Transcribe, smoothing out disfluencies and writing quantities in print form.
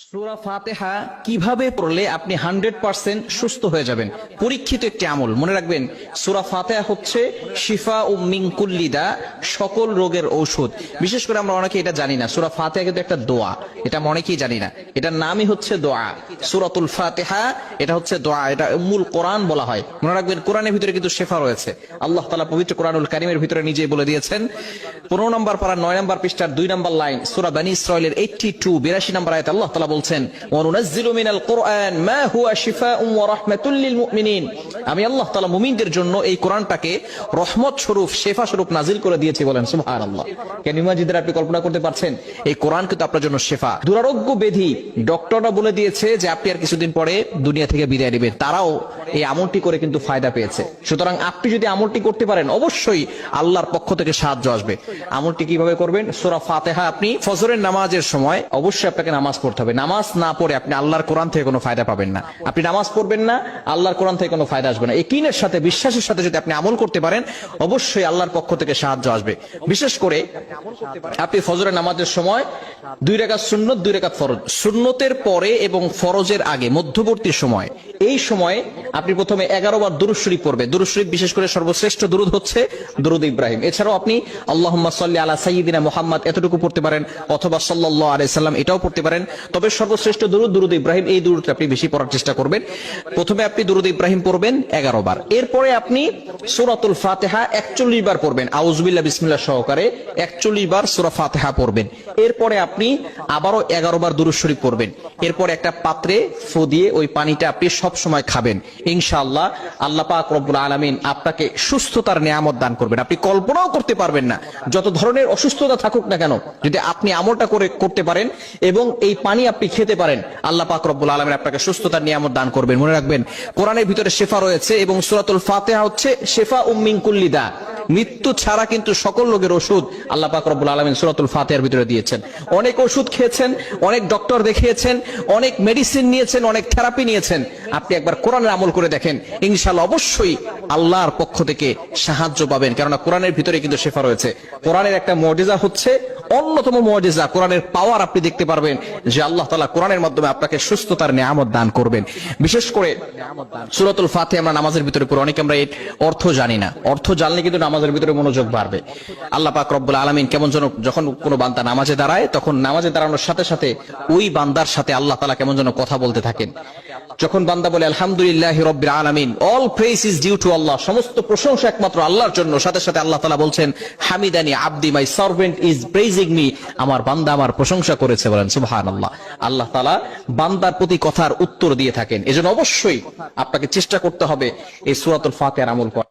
সূরা ফাতিহা কিভাবে পড়লে আপনি 100% সুস্থ হয়ে যাবেন? পরীক্ষিত একটি আমল, মনে রাখবেন। সূরা ফাতিহা হচ্ছে শিফা ও মিন কুল্লি দা, সকল রোগের ঔষধ। বিশেষ করে আমরা অনেকে এটা জানি না, সূরা ফাতিহা কিন্তু একটা দোয়া, এটা আমরা অনেকেই জানি না। এটার নামই হচ্ছে দোয়া, সূরাতুল ফাতিহা। এটা হচ্ছে দোয়া, এটা উম্মুল কোরআন বলা হয়। মনে রাখবেন, কোরআনের ভিতরে কিন্তু শেফা রয়েছে। আল্লাহ তাআলা পবিত্র কোরআনুল কারীমের ভিতরে নিজেই বলে দিয়েছেন। 15 নম্বর পারা 9 নম্বর পৃষ্ঠার 2 নম্বর লাইন, সূরা বনী ইসরাঈলের 82 নম্বর আয়াতে আল্লাহ তাআলা বলছেন, ওয়া নুনাজ্জিলু মিনাল কুরআন মা হুয়া শিফাউন ওয়া রাহমাতুল লিল মুমিনিন। আমি আল্লাহ তাআলা মুমিনদের জন্য এই কোরআনটাকে রহমত স্বরূপ, শেফা স্বরূপ নাজিল করে দিয়েছি। বলেন সুবহানাল্লাহ। কেন ইমাজিদের আপনি কল্পনা করতে পারছেন? এই কোরআন কিন্তু আপনার জন্য শেফা। দুরারোগ্য ব্যাধি ডক্টররা বলে দিয়েছে যে আপনি আর কিছুদিন পরে দুনিয়া থেকে বিদায় নেবেন, তারাও এই আমলটি করে কিন্তু ফায়দা পেয়েছে। সুতরাং আপনি যদি আমলটি করতে পারেন, অবশ্যই আল্লাহর পক্ষ থেকে সাহায্য আসবে। আমলটি কিভাবে করবেন? সূরা ফাতিহা আপনি ফজরের নামাজের সময় অবশ্যই আপনাকে নামাজ পড়তে হবে। নামাজ না পড়ে আপনি আল্লাহর কোরআন থেকে কোনো ফায়দা পাবেন না। আপনি নামাজ পড়বেন না, আল্লাহর কোরআন থেকে কোনো ফায়দা আসবে না। ইয়াকিনের সাথে, বিশ্বাসের সাথে যদি আপনি আমল করতে পারেন, অবশ্যই আল্লাহর পক্ষ থেকে সাহায্য আসবে। বিশেষ করে আপনি ফজরের নামাজের সময় 2 রাকাত সুন্নত, 2 রাকাত ফরজ, সুন্নতের পরে এবং ফরজের আগে মধ্যবর্তী সময়, এই সময়ে আপনি প্রথমে 11 বার দুরূদ শরীফ পড়বেন। দুরূদ শরীফ বিশেষ করে সর্বশ্রেষ্ঠ দুরূদ হচ্ছে দুরূদ ইব্রাহিম। এছাড়াও আপনি আল্লাহুম্মা সাল্লি আলা সাইয়্যিদিনা মুহাম্মদ এতটুকু পড়তে পারেন, অথবা সাল্লাল্লাহু আলাইহি সাল্লাম এটাও পড়তে পারেন। তবে সর্বশ্রেষ্ঠ দুরূদ দুরূদ ইব্রাহিম, এই দুরূদটা আপনি বেশি পড়ার চেষ্টা করবেন। প্রথমে আপনি দুরূদ ইব্রাহিম পড়বেন 11 বার। এরপরে আপনি সূরাতুল ফাতিহা 41 বার পড়বেন, আউযুবিল্লাহ বিসমিল্লাহ সহকারে 41 বার সূরা ফাতিহা পড়বেন। এরপরে আপনি আবারও 11 বার দুরূদ শরীফ পড়বেন। এরপর একটা পাত্রে ফু দিয়ে ওই পানিটা আপনি সব সময় খাবেন। ইনশাআল্লাহ আল্লাহ পাক রব্বুল আলামিন আপনাকে সুস্থতার নিয়ামত দান করবেন। আপনি কল্পনাও করতে পারবেন না, যত ধরনের অসুস্থতা থাকুক না কেন, যদি আপনি আমলটা করতে পারেন এবং এই পানি আপনি খেতে পারেন, আল্লাহ পাক রব্বুল আলামিন আপনাকে সুস্থতার নিয়ামত দান করবেন। মনে রাখবেন, কোরআনের ভিতরে শেফা রয়েছে এবং সূরাতুল ফাতিহা হচ্ছে শিফা মিন কুল্লি দা। মৃত্যু ছাড়া কিন্তু সকল রোগের ওষুধ আল্লাহ পাক রব্বুল আলামিন সূরাতুল ফাতিহার ভিতরে দিয়েছেন। অনেক ওষুধ খেয়েছেন, অনেক ডক্টর দেখিয়েছেন, অনেক মেডিসিন নিয়েছেন, অনেক থেরাপি নিয়েছেন। আপনি একবার কোরআনের আমল করে দেখেন, ইনশাআল্লাহ অবশ্যই আল্লাহর পক্ষ থেকে সাহায্য পাবেন। কেননা কোরআনের ভিতরে কিন্তু শেফা রয়েছে। কোরআনের একটা মুজিজা হচ্ছে, অন্যতম মুজিজা, কোরআনের পাওয়ার আপনি দেখতে পারবেন যে আল্লাহ তাআলা কোরআনের মাধ্যমে আপনাকে সুস্থতার নিয়ামত দান করবেন। বিশেষ করে সূরাতুল ফাতিহা আমরা নামাজের ভিতরে পড়ি, অনেকে আমরা এর অর্থ জানি না। অর্থ জানলে কিন্তু নামাজের ভিতরে মনোযোগ বাড়বে। আল্লাহ পাক রব্বুল আলামিন কেমন যেন, যখন কোনো বান্দা নামাজে দাঁড়ায়, তখন নামাজে দাঁড়ানোর সাথে সাথে ওই বান্দার সাথে আল্লাহ তাআলা কেমন যেন কথা বলতে থাকেন। যখন বান্দা বলে আলহামদুলিল্লাহি রাব্বিল আলামিন, all praise is due to Allah, সমস্ত প্রশংসা একমাত্র আল্লাহর জন্য, সাথে সাথে আল্লাহ তাআলা বলছেন হামিদানি আবদি, my servant is praising me, আমার বান্দা আমার প্রশংসা করেছে। বলেন সুবহানাল্লাহ। আল্লাহ তাআলা বান্দার প্রতি কথার উত্তর দিয়ে থাকেন। এজন্য অবশ্যই আপনাকে চেষ্টা করতে হবে এই সূরাতুল ফাতিহার আমল করা।